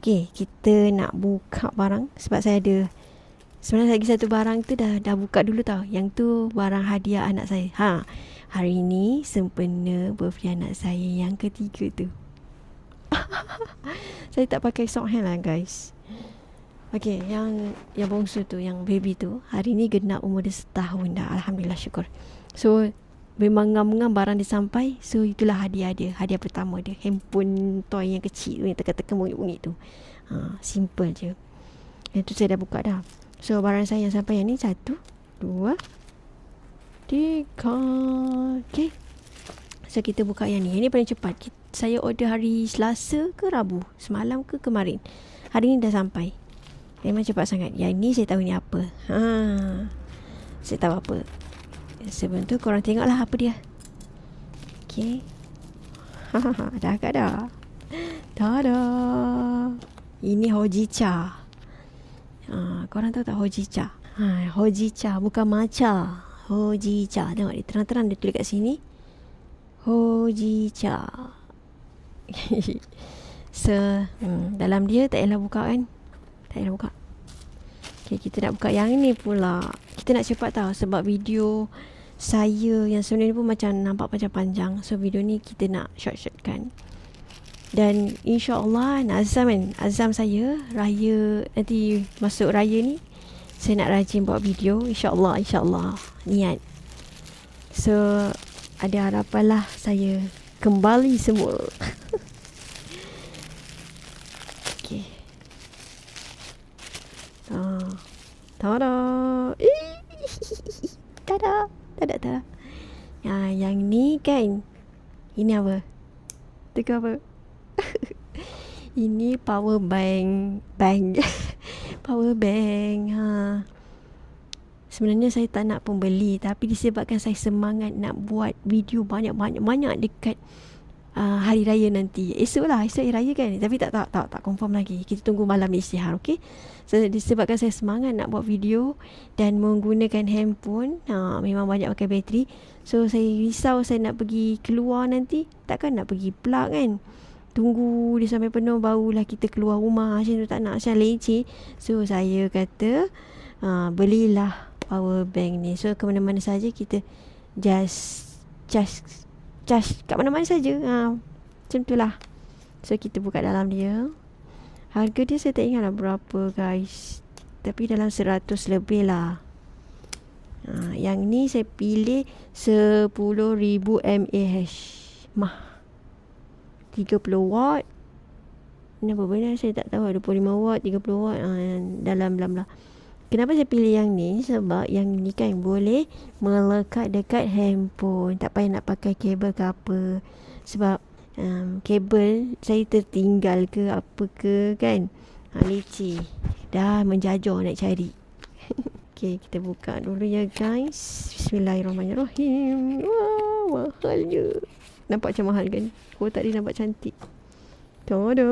Okay, kita nak buka barang. Sebab saya ada, sebenarnya lagi satu barang tu dah buka dulu tau. Yang tu barang hadiah anak saya. Hari ni sempena birthday anak saya yang ketiga tu. Saya tak pakai sock hand lah guys. Okay, yang bongsu tu, yang baby tu, hari ni genap umur dia setahun dah. Alhamdulillah, syukur. So, memang ngam-ngam barang dia sampai. So, itulah hadiah dia. Hadiah pertama dia. Handphone toy yang kecil tu, yang teka-teka bungit-bungit tu. Simple je. Yang tu saya dah buka dah. So barang saya yang sampai yang ni 1, 2, 3. Okay. So kita buka yang ni. Yang ni paling cepat. Saya order hari Selasa ke Rabu, semalam ke kemarin. Hari ni dah sampai. Memang cepat sangat. Yang ni saya tahu ni apa. Saya tahu apa. Sebelum tu korang tengoklah apa dia. Okay. Dah agak dah. Tada. Ini hojicha. Korang tahu tak hojicha? Hojicha bukan matcha. Hojicha. Tengok dia terang-terang dia tulis kat sini. Hojicha. So, dalam dia tak payahlah buka kan? Tak payahlah buka. Okay, kita nak buka yang ni pula. Kita nak cepat tahu sebab video saya yang sebenarnya pun macam nampak macam panjang. So video ni kita nak short kan. Dan insya-Allah azam saya raya nanti masuk raya ni saya nak rajin buat video, insya-Allah niat. So ada harapan lah saya kembali semula. Okey. Tada. Tada. Yang ni kan. Ini apa? Tengok apa? Ini power bank. Power bank. Sebenarnya saya tak nak pun beli, tapi disebabkan saya semangat nak buat video banyak dekat hari raya nanti. Esok hari raya kan. Tapi tak confirm lagi. Kita tunggu malam ni isytihar, okey? So, disebabkan saya semangat nak buat video dan menggunakan handphone, memang banyak pakai bateri. So saya risau saya nak pergi keluar nanti, takkan nak pergi plug kan. Tunggu dia sampai penuh barulah kita keluar rumah. Macam tu tak nak, macam leceh. So saya kata belilah power bank ni. So ke mana-mana saja kita just charge kat mana-mana saja. Macam tu lah. So kita buka dalam dia. Harga dia saya tak ingat lah berapa guys, tapi dalam 100 lebih lah. Yang ni saya pilih 10,000 mAh. 30 watt. Kenapa benar saya tak tahu. 25 watt, 30 watt, dalam lah. Kenapa saya pilih yang ni? Sebab yang ni kan boleh melekat dekat handphone. Tak payah nak pakai kabel ke apa. Sebab kabel saya tertinggal ke apa ke kan. Leceh. Dah menjajah nak cari. Okay, kita buka dulu ya guys. Bismillahirrahmanirrahim. Wah, mahalnya. Nampak macam mahal kan? Kotak dia nampak cantik. Tada.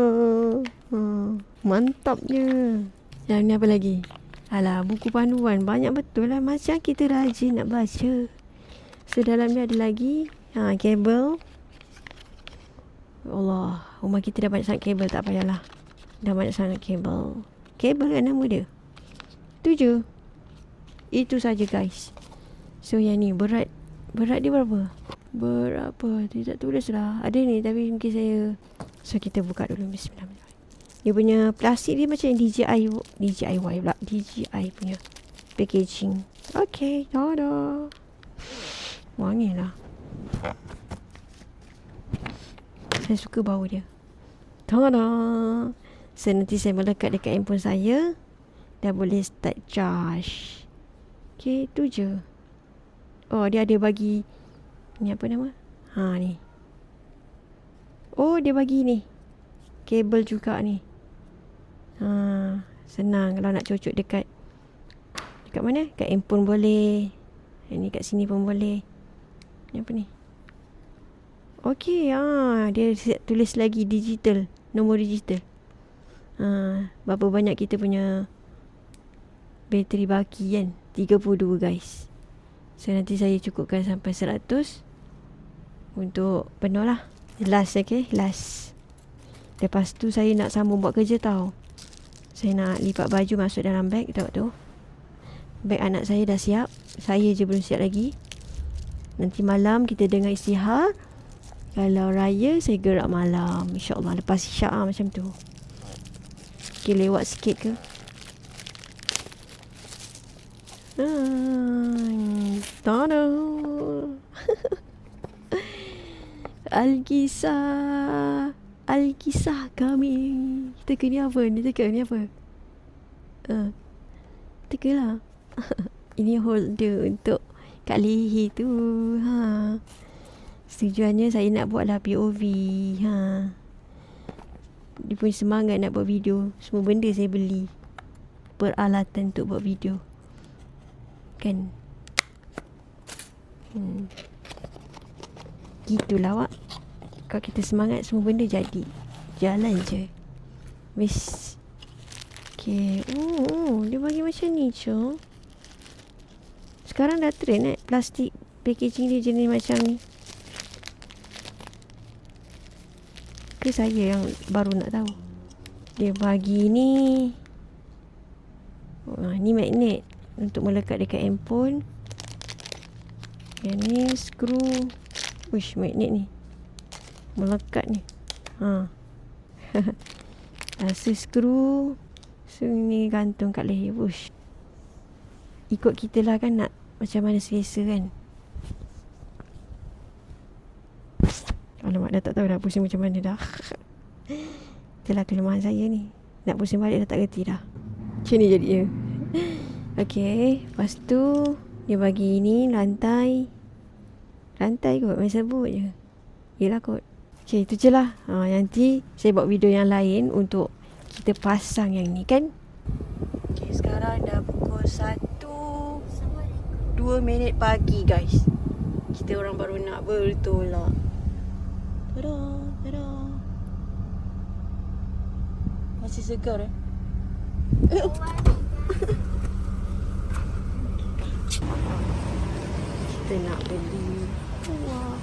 Mantapnya. Yang ni apa lagi? Alah, buku panduan. Banyak betul lah. Macam kita rajin nak baca. So dalam ni ada lagi kabel. Allah, rumah kita dah banyak sangat kabel, tak payahlah. Dah banyak sangat kabel. Kabel kan nama dia. Tu je. Itu saja guys. So yang ni berat dia berapa? Dia tak tulis lah. Ada ni tapi mungkin saya. So kita buka dulu. Bismillahirrahmanirrahim. Dia punya plastik dia macam DJI pula. DJI punya packaging. Okay, tada. Wangi lah. Saya suka bau dia. Tada. So nanti saya melekat dekat handphone saya. Dah boleh start charge. Okay, tu je. Oh, dia ada bagi. Ni apa nama? Ni. Oh, dia bagi ni. Kabel juga ni. Senang kalau nak cocok dekat mana? Kat handphone boleh. Ni kat sini pun boleh. Ni apa ni? Okey, dia tulis lagi digital, nombor digital. Berapa banyak kita punya bateri baki kan? 32 guys. So nanti saya cukupkan sampai 100 untuk penuh lah. Last, okay? Last. Lepas tu saya nak sambung buat kerja tau. Saya nak lipat baju masuk dalam beg. Tengok tu. Beg anak saya dah siap. Saya je belum siap lagi. Nanti malam kita dengar isytihar. Kalau raya saya gerak malam, InsyaAllah lepas isyak macam tu. Okay, lewat sikit ke? Tada. Alkisah kami. Kita ke ni apa? Ni teka ni apa? Tegalah. Ini holder untuk kat leher tu. Tujuannya saya nak buatlah POV. Dia punya semangat nak buat video. Semua benda saya beli. Peralatan untuk buat video. Kan? Gitulah awak. Kalau kita semangat, semua benda jadi. Jalan je. Wish. Okay. Dia bagi macam ni je. Sekarang dah trend plastik packaging dia jenis macam ni. Ke saya yang baru nak tahu. Dia bagi ni. Ni magnet untuk melekat dekat handphone. Yang ni skru. Uish, magnet ni melekat ni. Rasa skru. So ni gantung kat leher. Uish. Ikut kita lah kan nak macam mana selesa kan. Alamak, dah tak tahu dah pusing macam mana dah. Itulah kelemahan saya ni. Nak pusing balik dah tak kerti dah. Macam ni jadinya. Okay. Lepas tu dia bagi ni lantai. Lantai kot, main sebut je. Yelah kot. Okay, itu je lah. Nanti saya buat video yang lain untuk kita pasang yang ni kan. Okay, sekarang dah pukul 1:02 pagi guys. Kita orang baru nak bertolak. Tada, tada. Masih segar Kita nak beli buah.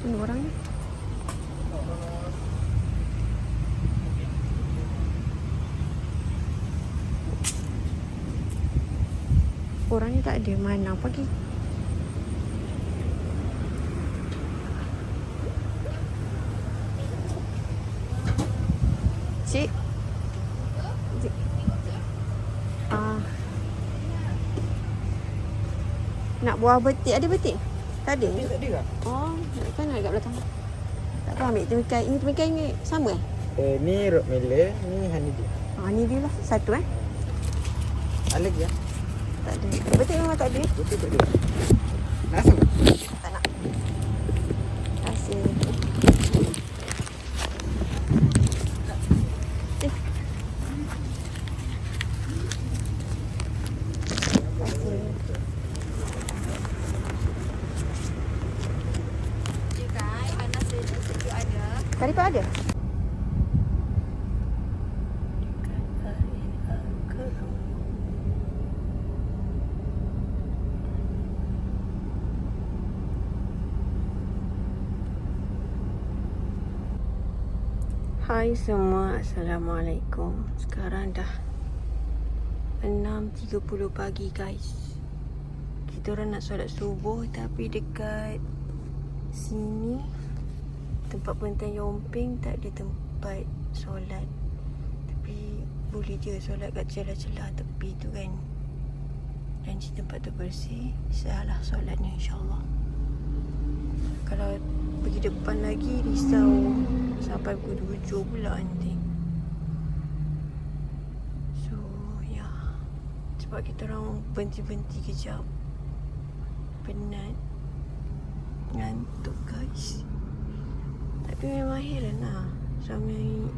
Mana orang ni? Orang ni tak ada. Mana pergi? Cik. Nak buah betik. Ada betik? Tak ada? Tak ada tak? Oh, kan ada kat belakang. Tak tahu ambil temikai. Ini temikai ni sama Ni rockmelon, ni honeydew. Ni dia lah. Satu Ada lagi ya? Tak ada. Betik memang tak ada. Betul tak ada. Nak asam? Tak nak. Terima kasih. Kari pak ada? Hai semua, Assalamualaikum. Sekarang dah 6:30 pagi guys. Kita orang nak solat subuh tapi dekat sini tempat Bentang Yomping tak ada tempat solat. Tapi boleh je solat kat celah-celah tepi tu kan. Dan di tempat tu bersih, salah solatnya insyaAllah. Kalau pergi depan lagi risau sampai pukul 7 pula nanti. So ya, sebab kita orang berhenti-berhenti kejap. Penat, ngantuk guys. Tapi memang heran lah. Sampai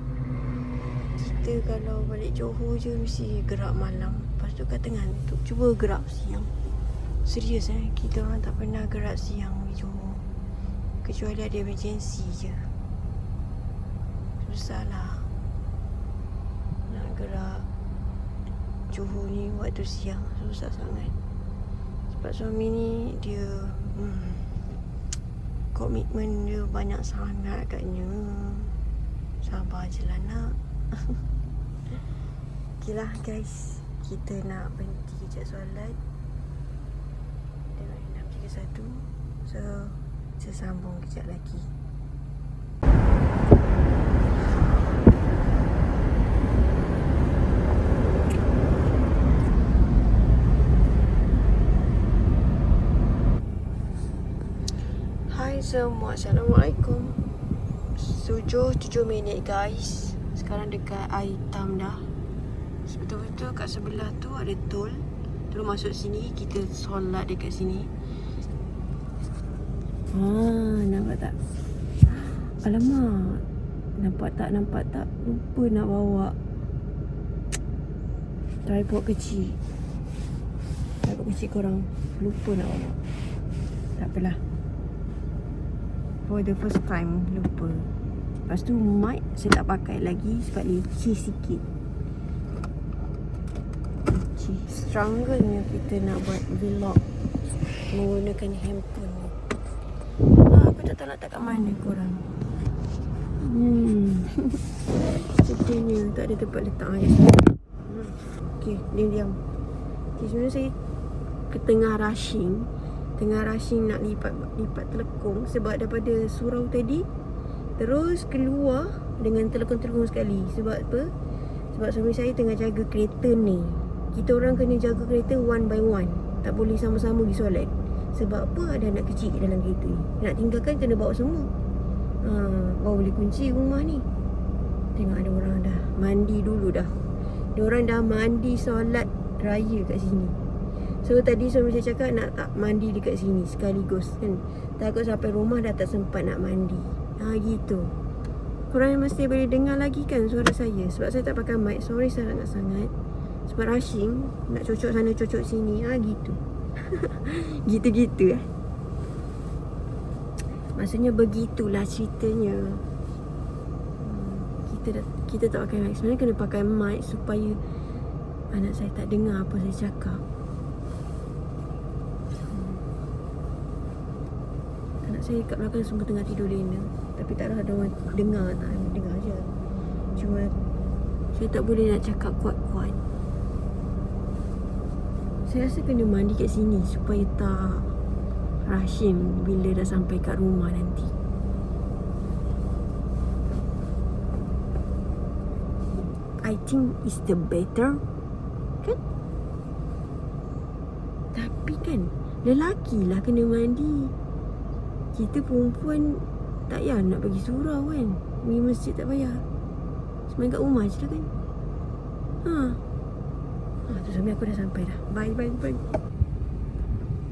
kita kalau balik Johor je mesti gerak malam. Lepas tu kata ngantuk. Cuba gerak siang. Serius kita orang tak pernah gerak siang di Johor. Kecuali ada emergency je. Susah lah nak gerak Johor ni waktu siang. Susah sangat. Sebab suami ni dia komitmen dia banyak sangat agaknya. Sabar je lah nak. Okay lah guys, kita nak berhenti kejap solat. Tengok 6:31. So saya sambung kejap lagi. Hai semua, Assalamualaikum. 7 minit guys. Sekarang dekat air hitam dah. Betul-betul kat sebelah tu ada tol. Terus masuk sini, kita solat dekat sini. Nampak tak? Alamak. Nampak tak? Lupa nak bawa tripod kecil. Tripod kecil korang lupa nak bawa. Tak apalah. For the first time lupa. Lepas tu mic saya tak pakai lagi sebab leceh sikit. Leceh. Struggle-nya kita nak buat vlog menggunakan handphone ni. Aku tak tahu nak letak kat mana korang. Sedihnya tak ada tempat letak guys. Okay, diam. Okay, sebenarnya saya ke tengah rushing nak lipat telekung sebab daripada surau tadi terus keluar dengan telekung-telekung sekali. Sebab apa? Sebab suami saya tengah jaga kereta ni. Kita orang kena jaga kereta one by one. Tak boleh sama-sama pergi solat. Sebab apa? Ada anak kecil dalam kereta ni. Nak tinggalkan kena bawa semua. Baru boleh kunci rumah ni. Tengok ada orang dah mandi dulu dah. Diorang dah mandi solat raya kat sini. So tadi suami saya cakap nak tak mandi dekat sini sekaligus kan. Takut sampai rumah dah tak sempat nak mandi. Gitu. Korang mesti boleh dengar lagi kan suara saya. Sebab saya tak pakai mic. Sorry sangat-sangat. Sebab rushing. Nak cocok sana cocok sini. Gitu. Gitu-gitu Maksudnya begitulah ceritanya. Kita tak pakai mic. Sebenarnya kena pakai mic supaya anak saya tak dengar apa saya cakap. Anak saya kat belakang semua tengah tidur lena. Tapi tak ada orang dengar. Tak dengar je. Cuma saya tak boleh nak cakap kuat-kuat. Saya rasa kena mandi kat sini supaya tak rushing bila dah sampai kat rumah nanti. I think is the better. Kan? Tapi kan lelaki lah kena mandi. Kita perempuan tak payah nak pergi surau kan. Pergi masjid tak payah. Semain kat rumah je lah kan. Tu suami aku dah sampai dah. Bye.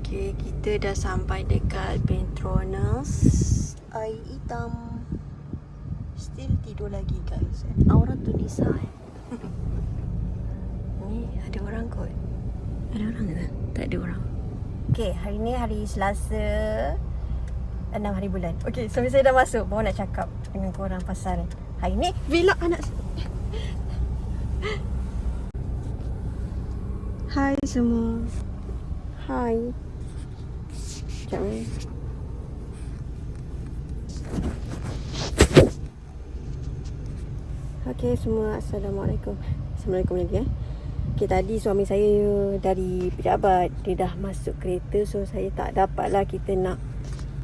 Okay, kita dah sampai dekat Petronas air hitam. Still tidur lagi guys. Aura tu Nisa. Ni ada orang kot. Ada orang ke? Tak ada orang. Okay, hari ni hari Selasa 6 hari bulan. Okay, suami saya dah masuk. Baru nak cakap dengan korang pasal hari ni vlog anak saya. Hai semua. Hai. Sekejap ni. Okay semua, Assalamualaikum. Assalamualaikum lagi Okay, tadi suami saya dari pejabat. Dia dah masuk kereta. So saya tak dapat lah kita nak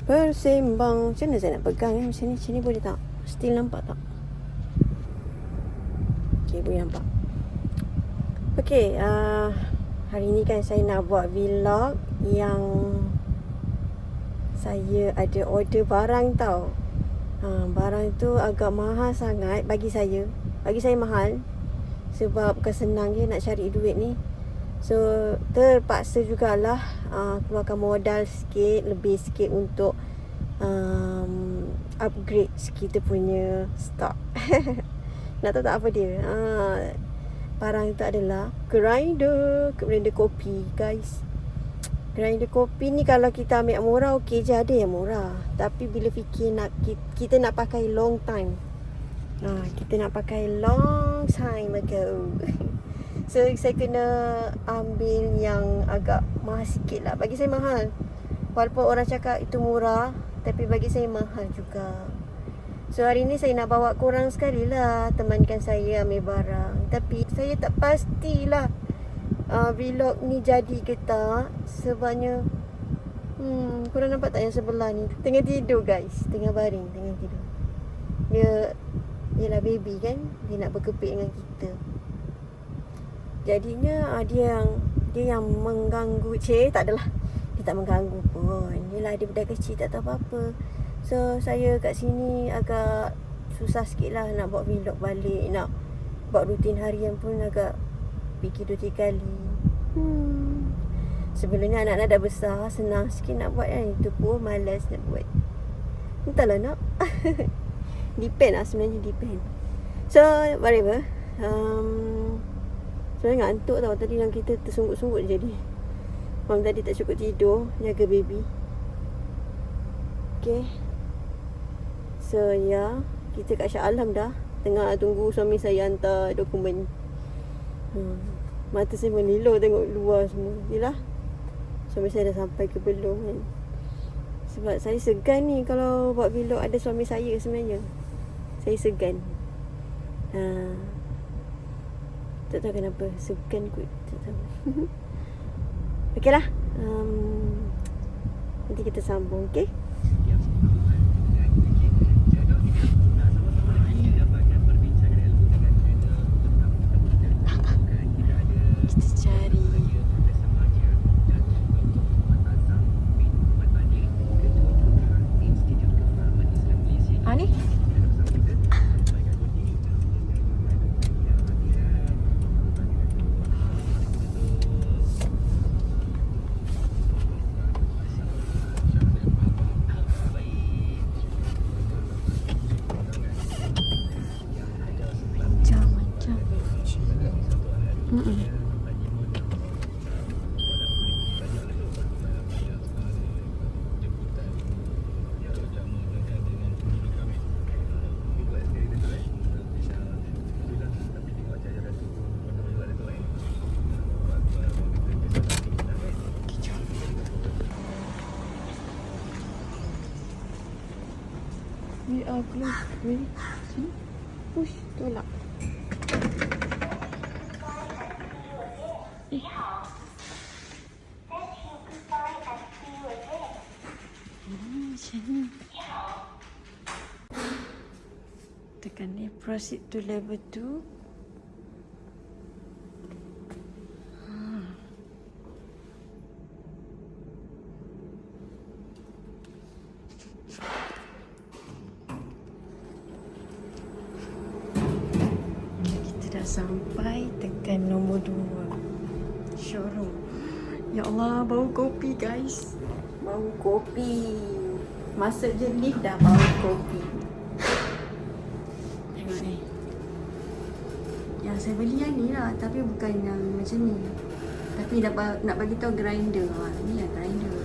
bersembang. Macam mana saya nak pegang macam ni boleh tak? Still nampak tak? Okay, boleh nampak. Okay, hari ni kan saya nak buat vlog yang saya ada order barang tau. Barang tu agak mahal sangat bagi saya. Bagi saya mahal. Sebab bukan senang je nak cari duit ni. So terpaksa jugalah keluarkan modal sikit, lebih sikit untuk upgrade kita punya stock. Nak tahu tak apa dia? Barang tu adalah grinder kopi guys. Grinder kopi ni kalau kita ambil murah okey je, ada yang murah. Tapi bila fikir kita nak pakai long time. Kita nak pakai long time ago. So saya kena ambil yang agak mahal sikit lah. Bagi saya mahal. Walaupun orang cakap itu murah, tapi bagi saya mahal juga. So hari ni saya nak bawa korang sekali lah, temankan saya ambil barang. Tapi saya tak pastilah vlog ni jadi ke tak. Sebabnya korang nampak tak yang sebelah ni tengah tidur guys. Tengah baring, tengah tidur. Dia baby kan. Dia nak berkepit dengan kita. Jadinya dia yang mengganggu. Tak adalah. Dia tak mengganggu pun. Yelah dia budak kecil tak tahu apa-apa. So saya kat sini agak susah sikit lah nak buat vlog balik. Nak buat rutin harian pun agak fikir 2-3 kali. Sebelumnya anak-anak dah besar, senang sikit nak buat kan. Itu pun malas nak buat. Entahlah nak. Depend lah sebenarnya, depend. So whatever. Sebenarnya ngantuk tau. Tadi dalam kita tersunggut-sunggut jadi. Mam tadi tak cukup tidur, jaga baby. Okay. So ya, kita kat Shah Alam dah. Tengah tunggu suami saya hantar dokumen. Mata saya melilo tengok luar semua. Yelah, suami saya dah sampai ke belum kan. Sebab saya segan ni kalau buat vlog ada suami saya sebenarnya. Saya segan. Tak tahu kenapa. Segan kot. Tak tahu. Okey lah. Nanti kita sambung, okey? We are close. Ready? Sini. Push. Tolak. Macam ni. Tekan ni. Proceed to level 2. Sampai tekan nombor 2 showroom. Ya Allah, bau kopi guys. Bau kopi. Masuk je lift dah bau kopi. Tengok ni. Yang saya beli yang ni lah, tapi bukan yang macam ni. Tapi nak bagi tahu grinder. Ni lah grinder.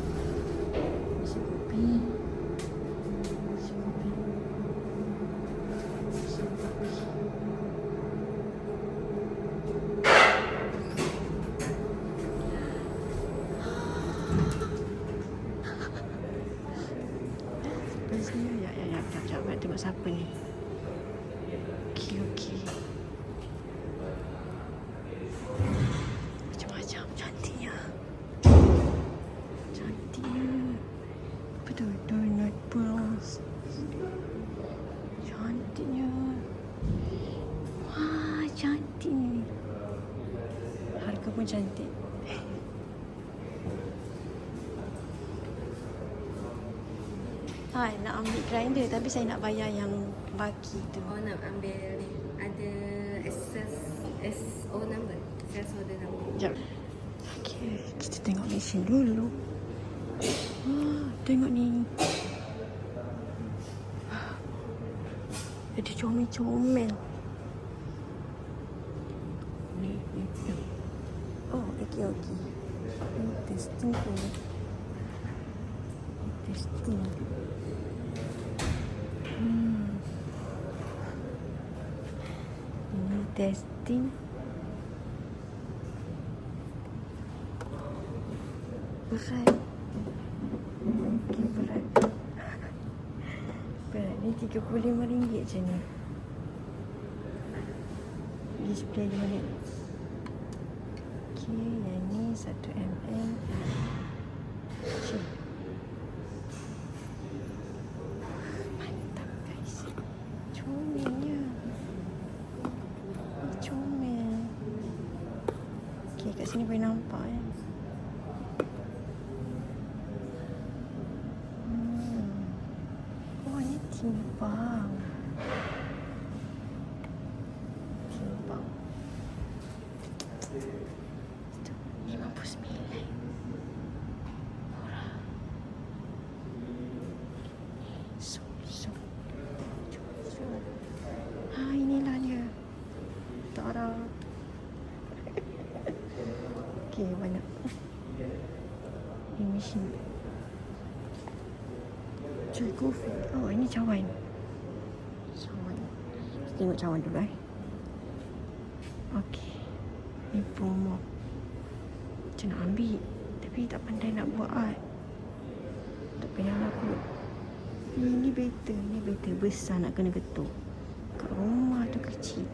Isi kopi. Isi kopi. Isi kopi. Ya, sekejap. Tengok siapa ni. Okey. Macam-macam. Cantiknya. Apa tu? Donut pearls. Cantiknya. Wah, cantik ni. Harga pun cantik. Nak ambil grinder tapi saya nak bayar yang baki tu. Oh, nak ambil ni. Ada SO number. SO number. Sekejap. Okay, kita tengok mesin dulu. Tengok ni. Ada comel-comel. Oh, okey. Testing tu. Testing. Ini testing. Berat. Okay, berat. Ni RM35 je ni. Display dia balik. Okay, yang ni 1mm. Okay. Mantap guys. Comelnya. Comel. Okay, kat sini boleh nampak ya. Oh, ni timbang. 59. Murah. So. Inilah dia. Tada. Okey, mana? Ini mesin. Chai kopi. Oh, ini cawan. Cawan. Kita tengok cawan dulu Okey. Ni promo. Macam nak ambil. Tapi tak pandai nak buat tak payahlah kot. Ini better. Ni better. Besar nak kena ketuk. Kat rumah tu kecil.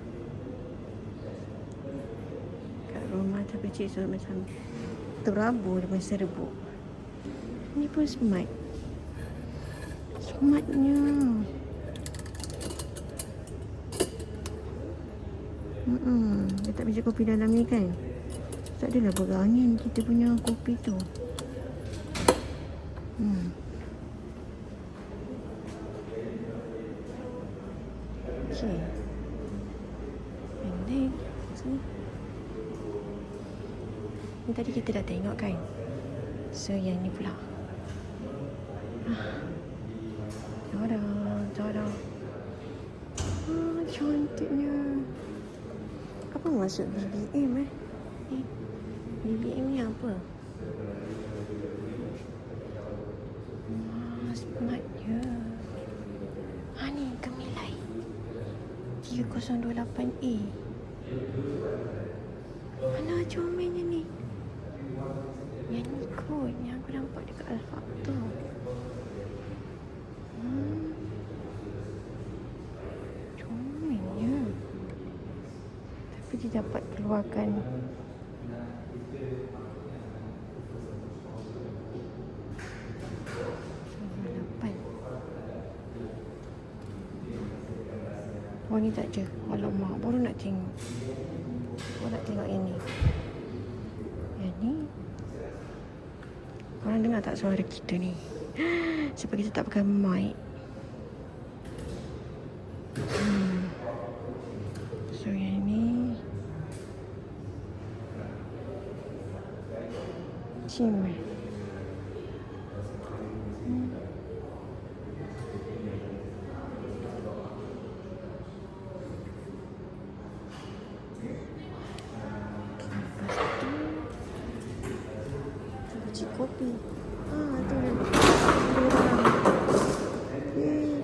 Kat rumah tu kecil. So macam terabur dengan serbuk. Ni pun smart. Smartnya. Dia tak biji kopi dalam ni kan. Tak adalah berangin kita punya kopi tu. Okay. And then ni tadi kita dah tengok kan. So yang ni pula. Tada. Cantiknya. Apa maksud BBM BBM ni apa? Smartnya. Ni Gemilai 3028A. Mana comelnya ni? Yang ni kot, yang aku nampak dekat Alfaq tu. Comelnya. Tapi dia dapat keluarkan oh ni tak je. Alamak, baru nak tengok. Baru nak tengok yang ni. Yang ni. Korang dengar tak suara kita ni? Sebab kita tak pakai mic. So yang ni. Cim. Kopi. Tu dia.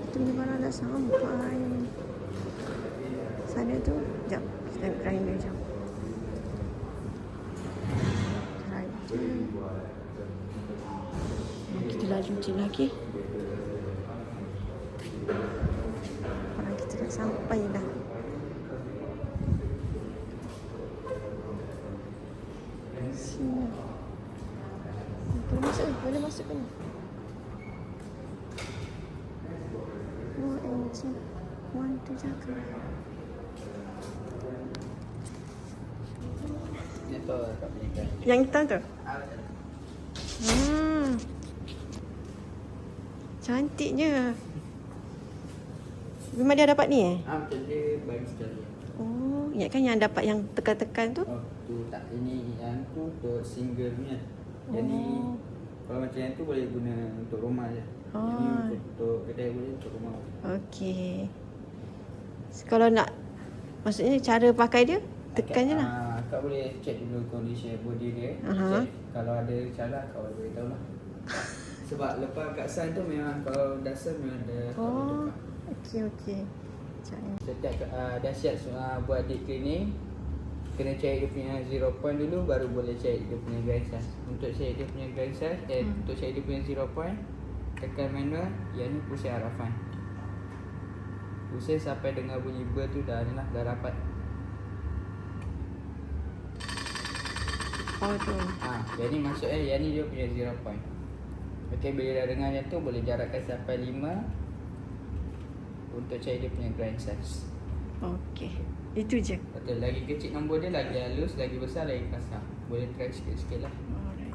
Kita punya barang dah sampai. Sana tu. Sekejap. Kita nak grinder sekejap. Grinder. Kita laju je lagi. Barang kita dah sampai dah. Sini. Boleh masuk ke ni? OMG. One tu jaga. Yang hitam tu? Cantiknya. Memang dia dapat ni Macam dia bagi sekali. Oh, ingatkan yang dapat yang tekan-tekan tu? Oh, tu tak. Ini yang tu untuk single punya. Jadi kalau macam yang tu boleh guna untuk rumah je. Ini untuk kedai boleh, untuk rumah. Okey. Kalau nak, maksudnya cara pakai dia, tekan je lah. Akak boleh check dulu condition body dia. Check. Kalau ada salah, akak boleh beritahu lah. Sebab lepas akak sign tu memang kalau dah sign memang ada. Okey. Setiap dah siap buat deep cleaning, kena cari dia punya 0 point dulu, baru boleh cari dia punya grind size. Untuk cari dia punya grind size, untuk cari dia punya 0 point, tekan manual, yang ni pusing arafan. Pusing sampai dengar bunyi ber tu dah rapat. Oh tu. Yang ni maksudnya yang ni dia punya 0 point. Okey, bila dah dengar yang tu boleh jarakkan sampai 5 untuk cari dia punya grind size. Okey. Itu je. Betul, lagi kecil nombor dia, lagi halus, lagi besar, lagi kasar. Boleh try sikit-sikit lah. Alright.